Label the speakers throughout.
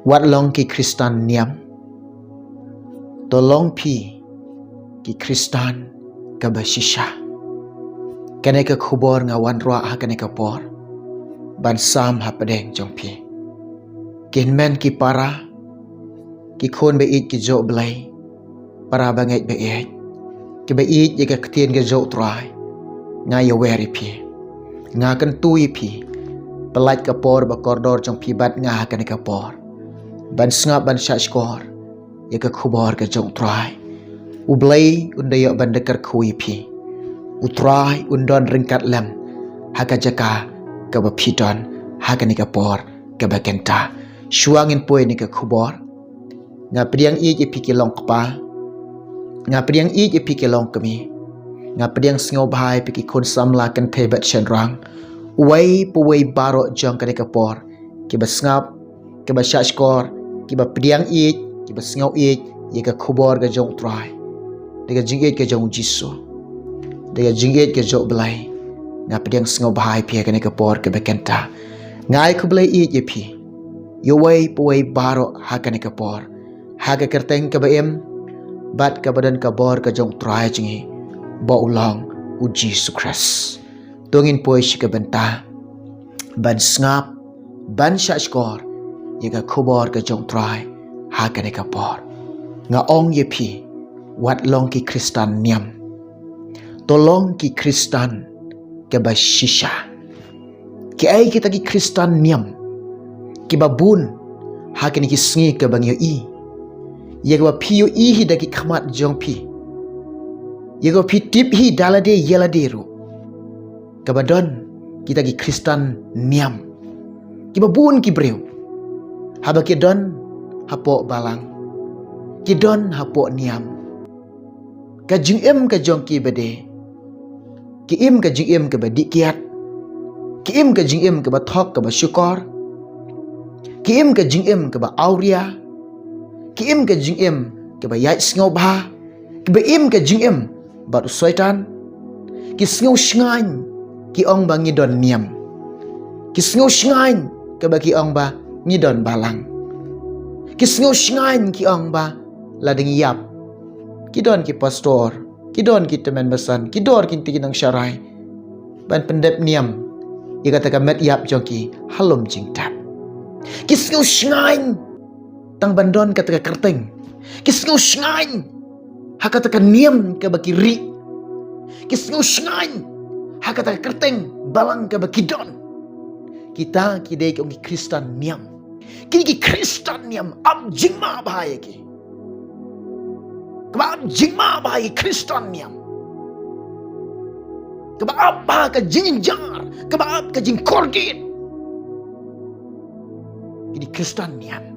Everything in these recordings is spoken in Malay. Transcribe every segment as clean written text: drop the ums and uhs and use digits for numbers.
Speaker 1: Wat long ki Kristan niam. Tolong pi ki Kristan ka basisha. Kene ka khubor nga wan roa ha kene ka por. Ban sam ha pedeng jong pi. Kin men ki para. Ki khon be it ki jo blai. Para banget be it. Ki be it ye ka ktien ka jo trai. Nga ya weri pi. Nga kan tui pi. Pelat ka por ba koridor jong pi bat nga ha kene ka por. Ban sngap ban syak skor. Ye ka khubor ka jong trai. Ublai undaya ban dekar kui pi. Utrai undon ringkat lem. Haka jaka ka ba pidon. Haka ni ka por ka ba kenta. Shuangin poe ni ka khubor. Nga pediang i je pi kilong kapa. Nga pediang i je pi kilong kami. Nga pediang sngau bahai pi ki kon samla kan pebat shenrang. Uwai puwai baro jong ka ni ka por. Ki ba sngap. Ki ba syak skor. Ki ba pediang i. Ki ba sngau i. Ye ka khubor ka jong trai. Dega jingit ke jong jisu. Dega jingit ke jong belai. Nga pediang sengau bahai pia kene ke por ke bekenta. Ngai ku belai i je pi. Yo wai puwai baro ha kene ke por. Ha ke kerteng ke baem. Bat ke badan ke bor ke jong trai jingi. Ba ulang u Jisu Kris. Tungin puai si ke benta. Ban sengap. Ban syak skor. Ye ke kubor ke jong trai. Ha kene ke por. Nga ong ye pi. Wat long ki Kristan niam. Tolong ki Kristan ke basisha. Ki ai kita ki Kristan niam. Ki babun. Hakin ki sengi ke bang yo i. Ye gwa pi yo i hi da ki khamat jong pi. Ye gwa pi tip hi dalade yelade ru. Kabadon kita ki Kristan niam. Ki babun ki breu. Haba ki don hapo balang. Ki don hapo niam. Ka jing em ka jong ki bade. Ki im ka jing em ka badi kiat. Ki im ka jing em ka ba thok ka ba syukor. Ki im ka jing em ka ba auria. Ki im ka jing em ka ba yai sngau ba. Ki ba im ka jing em ba tu soitan. Ki sngau shngain ki ong ba ngidon niam. Ki sngau shngain ka ba ki ong ba ngidon balang. Ki sngau shngain ki ong ba lading yap. Kidon ki pastor, kidon ki teman besan, kidor ki tiginang syarai. Ban pendep niam, ia katakan met yap jongki halom jingtap. Kisngau shngain, tang bandon katakan kerteng. Kisngau shngain, ha katakan niam ke baki ri. Kisngau shngain, ha katakan kerteng balang ke baki don. Kita kidai ke ongi Kristan niam. Kini ki Kristan niam am jingma bahaya ki. Kebab jingma bahai Kristan niam. Kebab bah ke jingjar. Kebab ke jing korgit. Ini Kristan niam.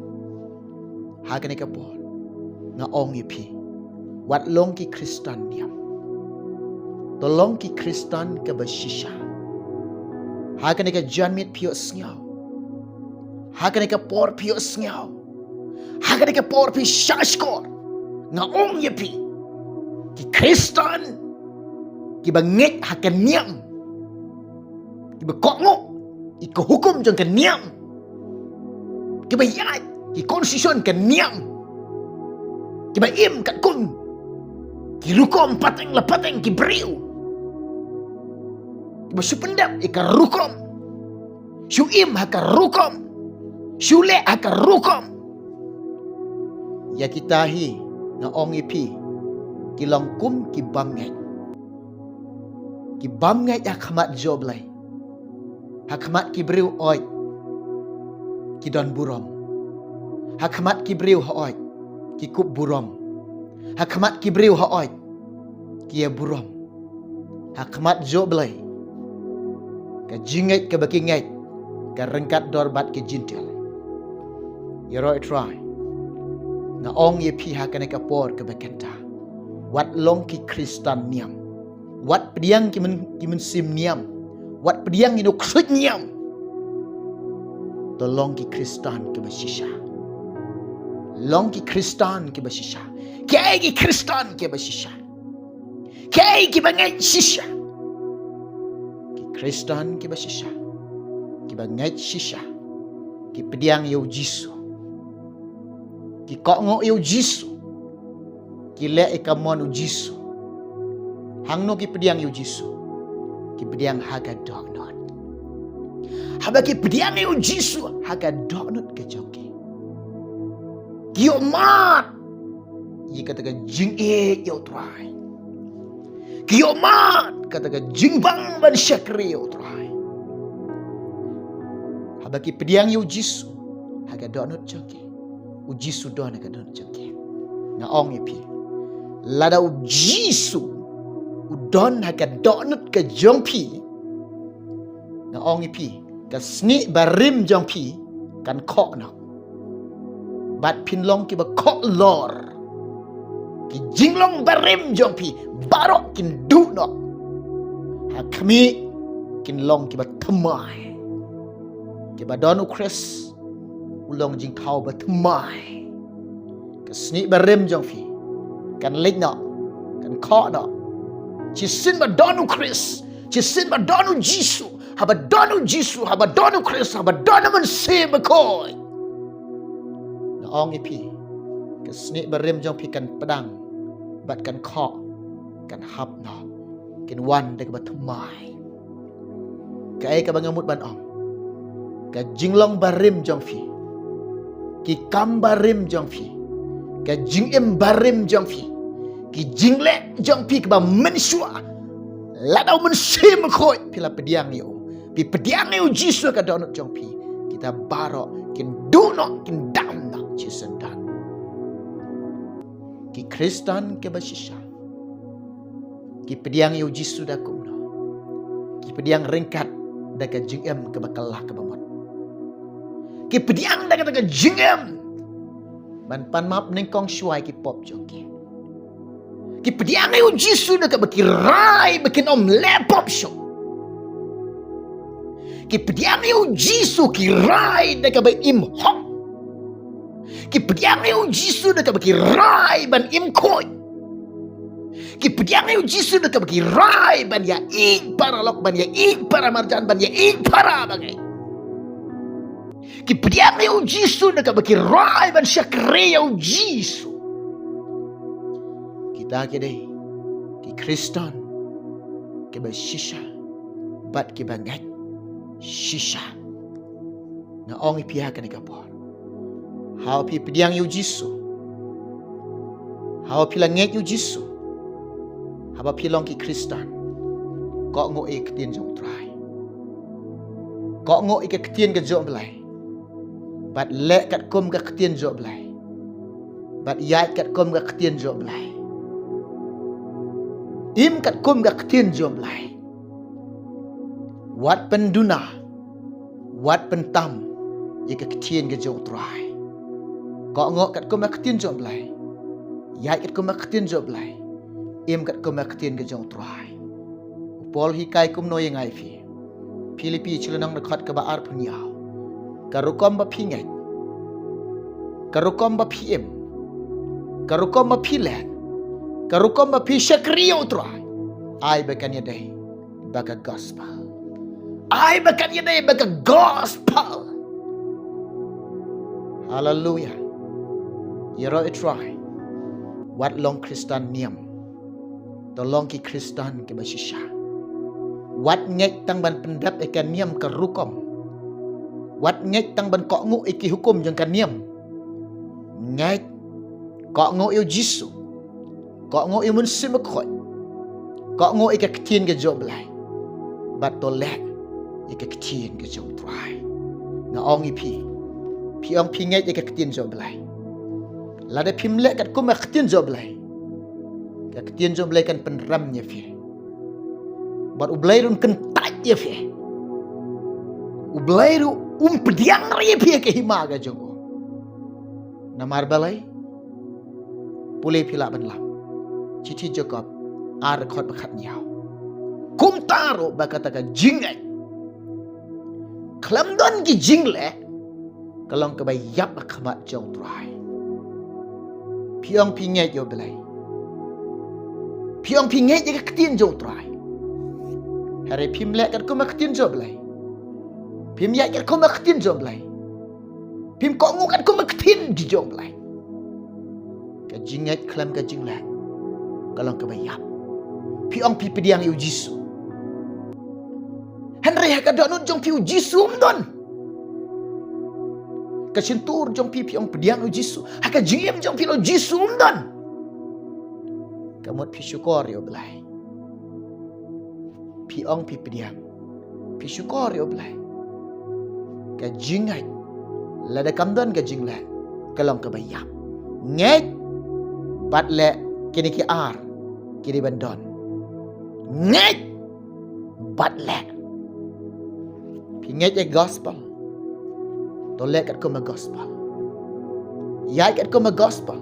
Speaker 1: Hagan ke por. Nga ong ipi. Wat long ki Kristan niam. Tolong ki Kristan ke basisha. Hagan ke janmit pio sngau. Hagan ke por pio sngau. Hagan ke por pi syashkor. Nga ong ye pi ki Kristan ki banget hakan niam ki bekongok ki hukum jong kan niam ki bayat ki konstitusi kan niam ki bayim kat kun ki rukom pateng lepateng ki breu ki basupendap ikan rukom syuim hakan rukom syule hakan rukom ya kitahi nga ong ipi kilang kum ki bamngai ya khamat joblai hakmat ki breu oi ki don burom hakmat ki breu ha oi ki kup burom hakmat ki breu ha oi ki ya burom hakmat joblai ka jingai ka bakingai ka rengkat dorbat ke jintel you right try nga ong ye pi ha kane ka por ke bekenta. Wat long ki Kristan niam. Wat pediang ki men sim niam. Wat pediang ino ksut niam. Tolong ki Kristan ke basisha. Long ki Kristan ke basisha. Kaya ki Kristan ke basisha. Kaya ki bangai sisha. Ki Kristan ke basisha. Ki bangai sisha. Ki pediang yo Jisu. ki kok ngo eu Jisu ki le e kamon u Jisu hang no ki pediang eu Jisu ki pediang haga dok not haba ki pediang eu Jisu haga dok not ke joki ki o mat yi kata ka jing e eu try ki o mat kata ka jing bang ban syakri eu try haba ki pediang eu Jisu haga dok not joki u Jisu don haga dok joki na ong e pi lada u Jisu u don haga dok not ke jong pi na ong e pi ka sni barim jong pi kan kok na bat pin long ki ba kok lor ki jinglong barim jong pi barok kin du no ha kami kin long ki ba thamai ki ba donu Chris ulong jing thau ba thamai ka sni barim jong pi kan lik no kan kok no chi sin ba donu Chris chi sin ba donu Jisu haba donu Jisu haba donu Chris haba donu man se ba koi na ong ipi ka sni barim jong pi kan pedang bat kan kok kan hap no kin wan de ka batumai ka ai ka bangamut ban ong ka jinglong barim jong pi ki kam barim jong pi ka jingem barim jong pi ki jingle jong pi ka ba menshua ladau men sim khoi pila pediang yo pi pediang yo Jisu ka donut jong pi kita barok kin duno kin dam na chisendan ki Kristan ke basisha ki pediang yo Jisu da kumno ki pediang ringkat da ka jingem ke bakalah ke bamot ki pediang da ka jingem ban pan map ning kong shuai ki pop jongki ki pediang yo Jisu da ka bakirai bakin om lepop show ki pediang yo Jisu ki rai da ka ba im hong ki pediang yo Jisu da ka bakirai ban im koi ki pediang yo Jisu da ka bakirai ban ya ik para lok ban ya ik para marjan ban ya ik para bagai ki pediang yo Jisu da ka bakirai ban syakre yo Jisu kita kidai ki Kristan ke ba shisha bat ki bangat shisha na ong ipia ka ni kapor how pi pediang yo Jisu how pi langet yo Jisu haba pi long ki Kristan ko ngo e ktien jong trai ko ngo e ke ktien ke jong blai bat le kat kum ke ktien jong blai bat yai kat kum ke ktien jong blai im kat kum ke ktien jong blai wat penduna wat pentam ye ke ktien ke jong trai ko ngo kat kum ke ktien jong blai yai kat kum ke ktien jong blai im kat kum ke ktien ke jong trai pol hi kai kum no ye ngai fi Filipi chilanang na khat ka ba ar punyao karukom ba pingai karukom ba pm karukom ba pilen karukom ba pi shakriyo trai ai bakan ya dai baka gospel ai bakan ya dai baka gospel hallelujah yero try wat long Kristan niam to long ki Kristan ke basisha wat ngek tang ban pendap ikan niam ke rukom wat ngek tang ban kok ngu iki hukum jang kan niam ngek kok ngu yo Jisu kok ngu yo mun sim khoi kok ngu ik ktien ke job lai bat to lek ik ktien ke job try na ong ipi pi ong pi ngek ik ktien job lai la de pim lek kat kum ktien job lai ka ktien job lai kan penram nya fi bat ublai run kentai ye fi ublai ru pediang ri fi ke himaga jongo na marbalai pulai pila banlam cici Jacob ar khot bakhat nyao kum taro bakata ka jingai klam don ki jingle kalong ka bayap akhamat jong trai piong pingai yo belai piong pingai je ka ktien jong trai hari pim lek kat kum ktien jong belai pim yak kat kum ktien jong belai pim kok ngu kat kum ktien di jong belai ka jingat klam ka jingla kalong ka bayap pi ong pi pediang yu jisu Henry ka donut jong pi jisu don ka cintur jong pi ong pediang yu jisu ka jiem jong pi lo jisu don kamot pi syukur yo belai pi ong pi pediang pi syukur yo belai ka jingat lada kamdon ka jingla kalong ka bayap nget bat le kini ki ar kini bandon nget bat le pi nget e gospel to le kat ko ma gospel yai kat ko ma gospel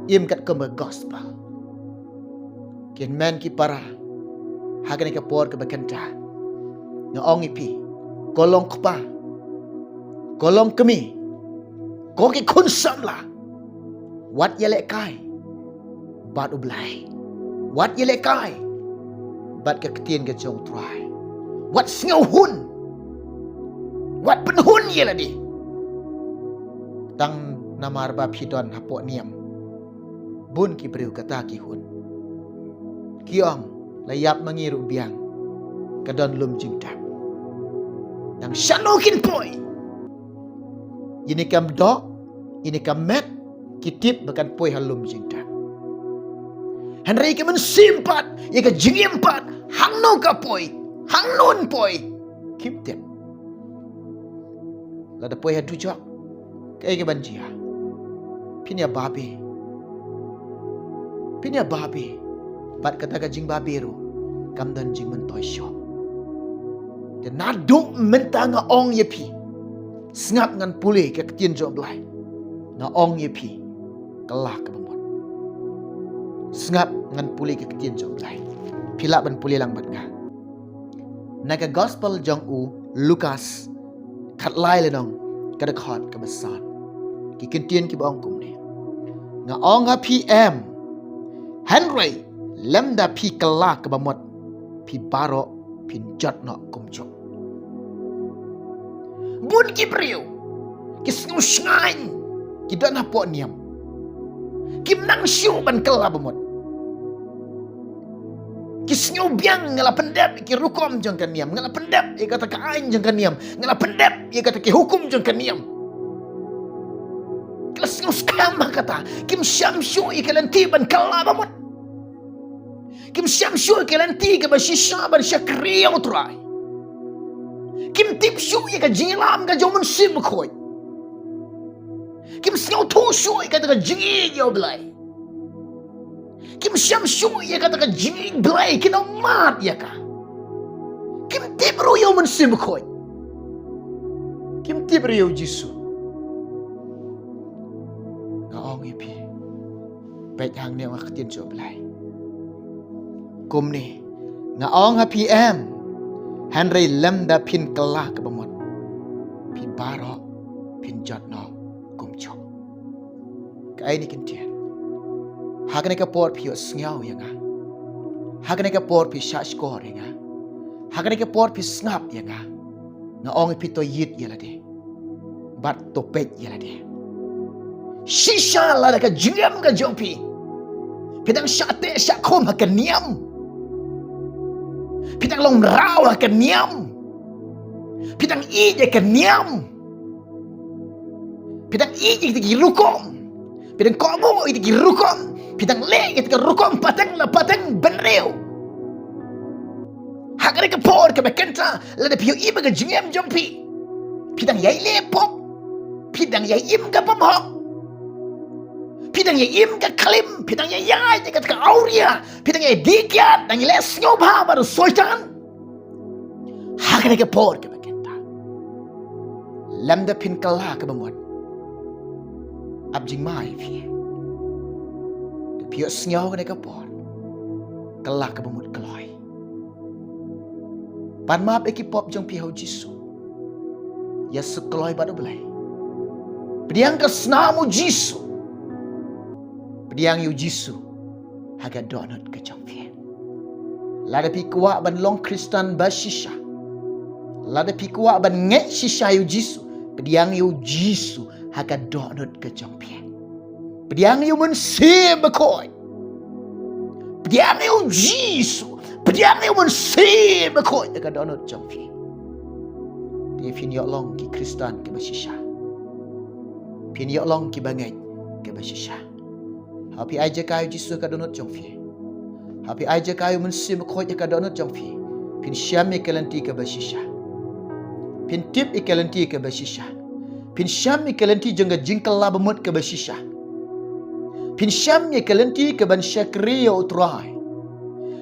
Speaker 1: im kat ko ma gospel kin men ki para hagani ka por ka bakanta nga ong ipi kolong kpa kolong kami ko ki kun samla wat yele kai bat ublai wat yele kai bat ka ketien ka jong try wat sngau hun wat penhun yele di tang namar ba phidon hapo niam bun ki priu kata ki hun kiong layap mangiru biang kadon lum jingtam yang shanokin poi ini kam dok ini kam met kitip bahkan poi halum jingtam Henry ke men simpat ya ke jingimpat hangno ka poi hangnon poi kiptep lada poi hadu jok kai ke banjia pinya babi bat kata ka jing babi ro kam dan jing men toy shop de naduk menta nga ong ye pi sngap ngan pulih ke ketien jo blai nga ong ye pi kelah ke bamot sngap ngan pulih ke ketien jo blai pila ban pulih lang bat nga naga gospel jong u Lukas khat lai le nong ka de khot ka basan ki ketien ki bong kum ne nga ong ha PM Henry lemda pi kelah ke bamot pi baro pin jot no kum jo bun ki priu ki sngu shnain ki dan hapo niam ki nang siu ban kala bamot ki sngu biang ngala pendep ki rukom jong kan niam ngala pendep i kata ka ain jong kan niam ngala pendep i kata ki hukum jong kan niam ki sngu skam kata kim syam syu i kalanti ban kala bamot kim syam syu i kalanti ka ba shisha ban shakri utrai kim tip syu ya ka jingilam ka jomun sim khoi kim snau thu syu ya ka jingi yo blai kim syam syu ya ka jingi blai kino mat ya ka kim tip ro yo mun sim khoi kim tip ro yo jisu nga ong ipi pet hang ne wa khtien jo blai kum ni nga ong ha PM Henry lemda pin kelah ke bamot pin baro pin jot no kum chok kai ni kentian hagane ka por phi sngau yanga hagane ka por phi shash kor yanga hagane ka por phi snap yanga na ong pi to yit yala de bat to pet yala de shisha la ka jiam ka jompi pidang shate sha khom ha ka niam pitang long raw ka niam pitang ije ka niam pitang ije ki rukom pitang komo ite ki rukom pitang le ite ka rukom patang la patang benreu hagare ka por ka bekenta la de pio iba ka jingem jompi pitang yai le pop pitang yai im ka pamhok pitang yai im ka klim pitang yai yai ka auria pitang yai dikyat nang les ngobha baru soitan hagane ka por ka bakenta lamda pin kala ka bamot abjing mai fi de pio snyaw ka por kala ka bamot kaloi pan map ekipop jong pi ho jisu ya sekloi badu belai pediang ka snamu jisu pediang yu jisu haga donut ke jongpie lada pi kuwa ban long kristan ba shisha lada pi kuwa ban nge shisha yu jisu pediang yu jisu haga donut ke jongpie Pediang you mensim bekoi. Pediang you Jisu. Pediang you mensim bekoi. Eka donut jampi. Dia fin yok long ki Kristan ke basisha. Fin yok long ki bangai ke basisha. Happy aja kayu Jisu ka donut jampi. Happy aja kayu mensim bekoi eka donut jampi. Fin syam ikalanti ke basisha. Fin tip ikalanti ke basisha. Fin syam ikalanti jengga jingkal labamut ke basisha. Fin syam ikalanti ke ban syakri ya utrai.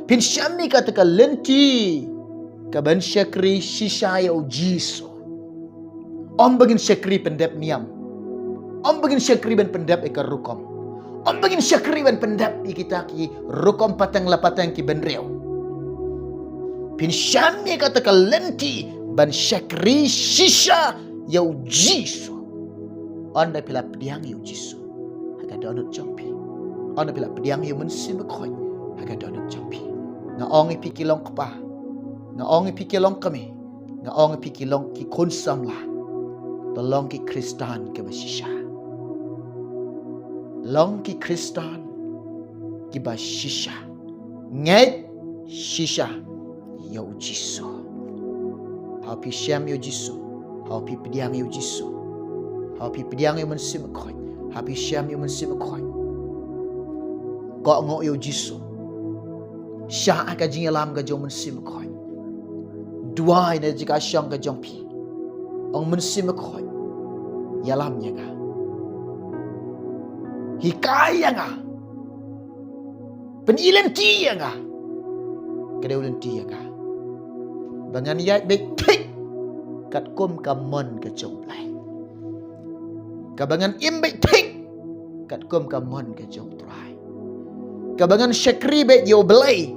Speaker 1: Fin syam ikataka lenti ke ban syakri shisha ya Jisu. Om bagin syakri pendap niam. Om bagin syakri ban pendap ika rukom. Om bagin syakri ban pendap ikita ki rukom patang lapatang ki benreo. Pin syam ikataka lenti ban syakri shisha ya Jisu. Anda pila pediang ya Jisu. Haga donut jampi. Anda pila pediang ya mensim bekoi. Haga donut jampi. Nga ong ipikilong kapa. Nga ong ipikilong kami. Nga ong ipikilong ki konsam lah. Tolong ki Kristan ke basisha. Long ki Kristan ki basisha. Ngai shisha ya Jisu. Happy syam ya Jisu. Happy pediang ya Jisu. Happy pediang ya mensim bekoi. Happy syam ya mensim bekoi. Kok ngok ya Jisu. Syah ka jing alam ka jong mensim bekoi. Dua ina jika syang ka jong pi. Ong mensim bekoi. Yalamnya ka. Hikaya nga. Penilan tiya nga. Kedaulan tiya nga. Bangan yai baik tik. Kat kum kamon ke jong play. Kabangan im baik tik. Kat kum kamon ke jong try. Kabangan syakri baik yo belai.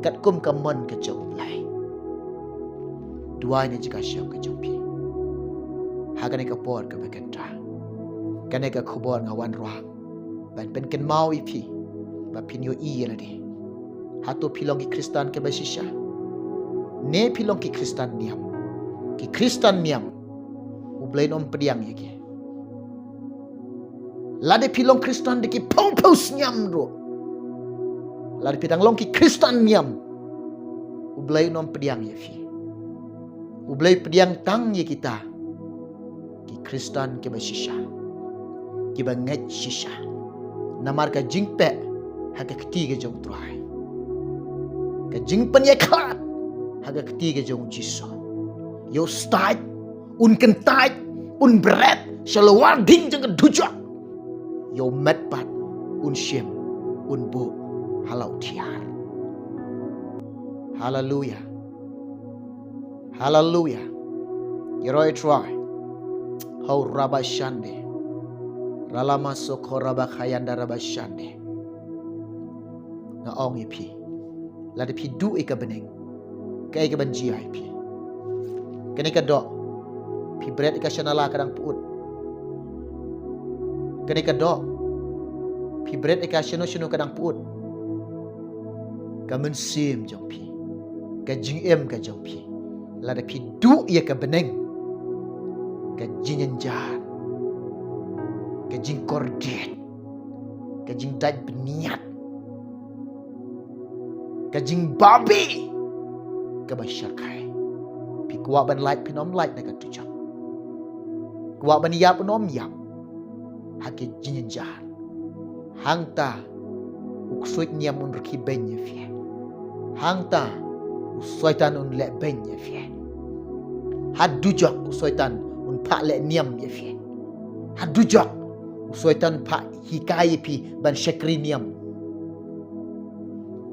Speaker 1: Kat kum kamon ke jong play. Dua ini jika syang ke jong pi. Hagan ka por ka bekenta. Kan ka khobor ngawan roang. Ban pen ken mau ipi. Ba pin yo i la de. Hato pilong ki Kristan ke basisha. Ne pilong ki Kristan niam. Ki Kristan niam. Ublain om pediang ye ke. Lade pilong Kristan de ki pong-pos niam ro. Lade pidang long ki Kristan niam. Ublain om pediang ye fi. Ublay pediang tang ye kita. Ki Kristan ke basisha. Ki banget shisha. Namar ka jingpe haga ketiga jong try. Ka jingpen ye khat haga ketiga jong Jisu. Yo start un kentai un berat shalawar ding jeng kedujak. Yo metpat un syem un bu halau tiar. Hallelujah. Hallelujah. Yeroi try. Hau rabashande. Ralama soko rabakayanda rabashande. Nga ong ipi. Lada pi du ika beneng. Ka ika banjia ipi. Kani ka do. Pi bret ika syanala kadang puut. Kani ka do. Pi bret ika syanu-syanu kadang puut. Ka mensim jong pi. Ka jing em ka jong pi. Lada pi du ia ka beneng. Ka jinyanjar. Ka jing kordet. Ka jing daj beniat. Ka jing babi. Ka basyarkai. Pi kuat ban light pinom light na ka tujak. Kuat ban yap pinom yap. Hake jinyanjar. Hangta uksuit niam un reki benya fie. Hangta usuitan un lek benya fie. Hadujak usuitan un pak lek niam ye fie. Hadujak usuitan pak hikai pi ban syakri niam.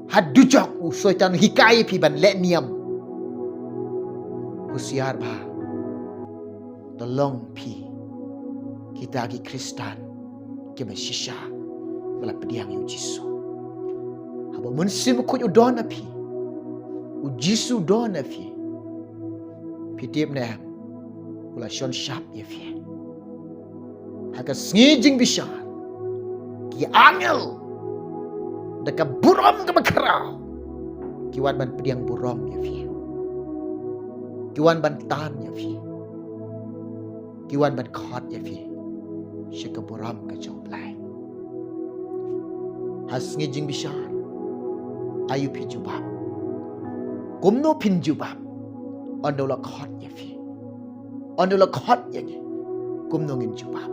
Speaker 1: Hadujak usuitan hikai pi ban lek niam. Usiar ba. Tolong pi. Kita agi Kristan. Kita shisha. Bala pediang yu Jisu. Haba mensim ko yu dona pi. U Jisu dona fi. Pitip na ula shon shap ye fi. Haka ngijing bishar. Ki angel. Daka burom ka makarao. Kiwan ban pediang burom ye fi. Kiwan ban tan ye fi. Kiwan ban khot ye fi. Syaka burom ka jomplay. has ngijing bishar ayu pi jubab kumno pin jubab ondola khot ya fi ondola khot ya ni kumno ngin jubab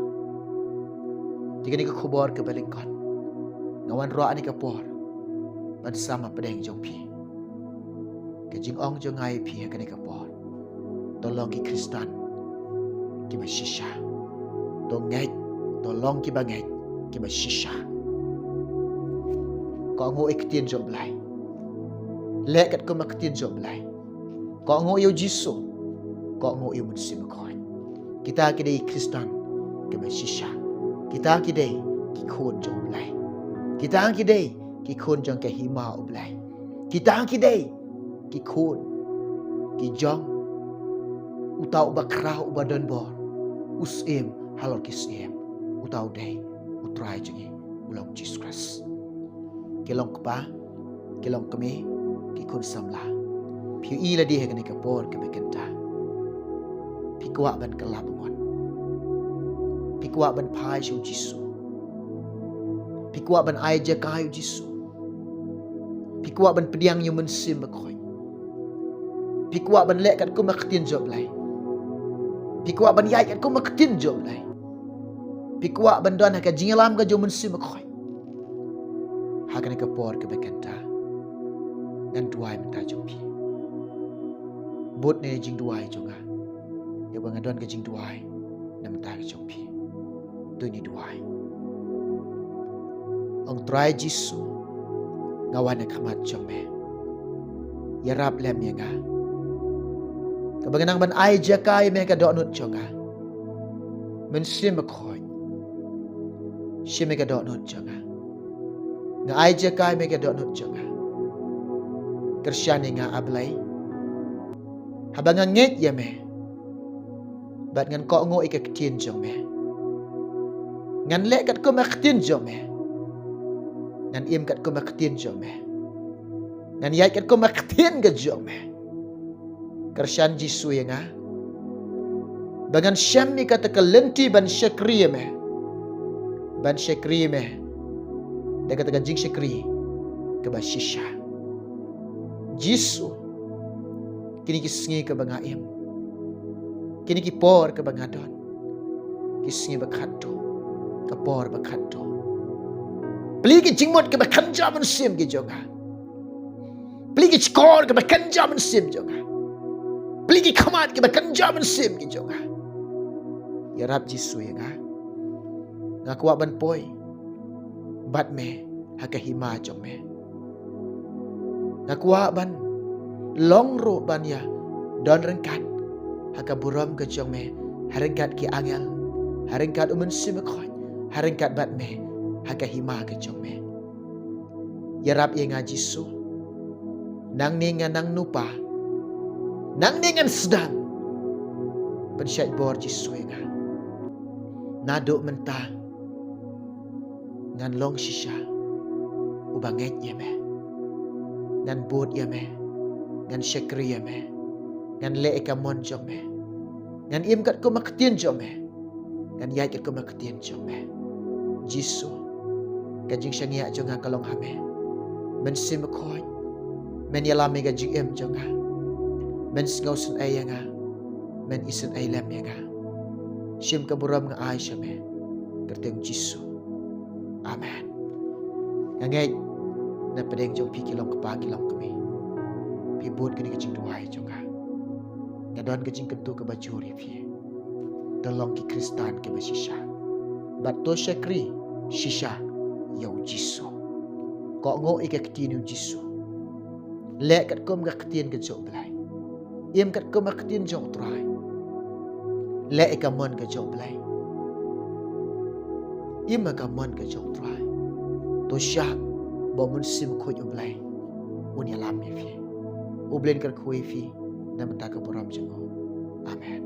Speaker 1: jika ni ka khubor ke balik kon ngawan ro ani ka por ban sama pedeng jong pi ke jing ong jong ai pi ka ni ka por tolong ki Kristan ki ba shisha to ngai tolong ki ba ngai ki ba shisha ko ngo iktien jom lai leket ko maktien jom lai ko ngo yo jisu ko ngo yo mun sim ko kita ki dei Kristan ki ba shisha kita ki dei ki khon jom lai kita ki dei ki khon jong ke hima ob lai kita ki dei ki khon ki jong utau bakrau badan bor usim halor kisiem utau dei utrai jengi ulong Jesus Christ kelong kpa kelong kami ki kun samla piu i la di he ka por ke bekenta pi kwa ban kelap ngon pi kwa ban pai shu jisu pi kwa ban ai je kai jisu pi kwa ban pediang yu men sim bakoi pi kwa ban lek kat ku maktin job lai pi kwa ban yai kat ku maktin job lai pi kwa ban don ka jingalam ka jo men sim bakoi hakan ka por ke bekenta ngan duai menta jompi bot ne jing duai jonga ya bang don ke jing duai na menta ke jompi tu ni duai ong try jisu ngawan na kamat jome ya rap lem ya nga kabanganang ban ai jakai me ka donut jonga men sim khoi sim me ka donut jonga nga ai jakai me ka donut jonga Kristiani nga ablay habang nga nget ya me bat ngan ko ngo ikaktin jong me ngan le kat ko maktin jong me ngan im kat ko maktin jong me ngan yai kat ko maktin ga jong me Kristian jisu ya nga bangan syam mi kata kelenti ban syakri me ban syakri me da kata jing syakri ke basisha Jisu kini kisngi ke bangaim kini ki por ke bangadon kisngi bakhato ke por bakhato beli ki jingmot ke bakanja men sim ki jonga beli ki skor ke bakanja men sim jonga beli ki khamat ke bakanja men sim ki jonga ya rab Jisu ya nga kwa ban poi bat me hakahima jong me ngakwa ban long ro ban ya don rengkat haka buram ke jong me harengkat ki angel harengkat umen sim khoi harengkat bat me haka hima ke jong me ya rab ye ngaji su nang ningan nang nupa nang ningan sedang pensyait bor jisu nga nado mentah ngan long shisha ubanget ye me ngan bot ya me ngan syakri ya me ngan le ka mon jom me ngan im kat ko maktien jom me ngan yai kat ko maktien jom me Jisu ka jing syangia jonga kalong hame men sim khoi men yala me ga jing em jonga men ngau sun ai nga men isen ai lam nga sim ka buram nga ai syame kerteng Jisu amen ngai na pedeng jong pi kilong kepa kilong kami pi bot kini kecing duai jonga ngadon kecing kentu ke bajuri pi tolong ki Kristan ke basisha bat to syakri shisha yau Jisu ko ngo ika ketinu Jisu le kat kom ga ketien ke jok blai im kat kom ketien jok trai le ika mon ke jok blai im ka mon ke jok trai to syak bo mun sim khoi ublai un ya lam fi ublen kar khoi fi na mata ka boram jango amen